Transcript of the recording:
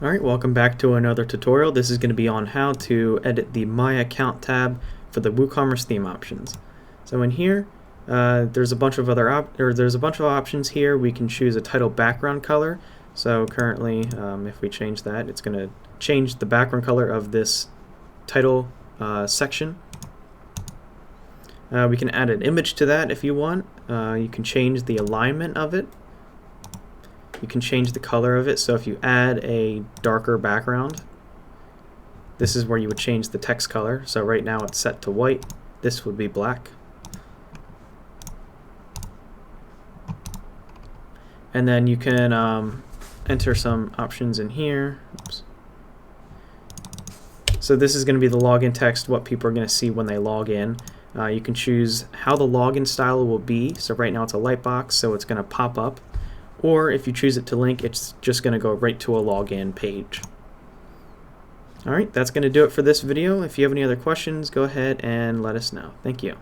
Alright, welcome back to another tutorial. This is going to be on how to edit the My Account tab for the WooCommerce theme options. So in here, there's a bunch of options here. We can choose a title background color. So currently, if we change that, it's going to change the background color of this title section. We can add an image to that if you want. You can change the alignment of it. You can change the color of it, so if you add a darker background, this is where you would change the text color. So right now it's set to white, this would be black. And then you can enter some options in here. Oops. So this is going to be the login text, what people are going to see when they log in. You can choose how the login style will be. So right now it's a light box, so it's going to pop up. Or if you choose it to link, it's just going to go right to a login page. Alright, that's going to do it for this video. If you have any other questions, go ahead and let us know. Thank you.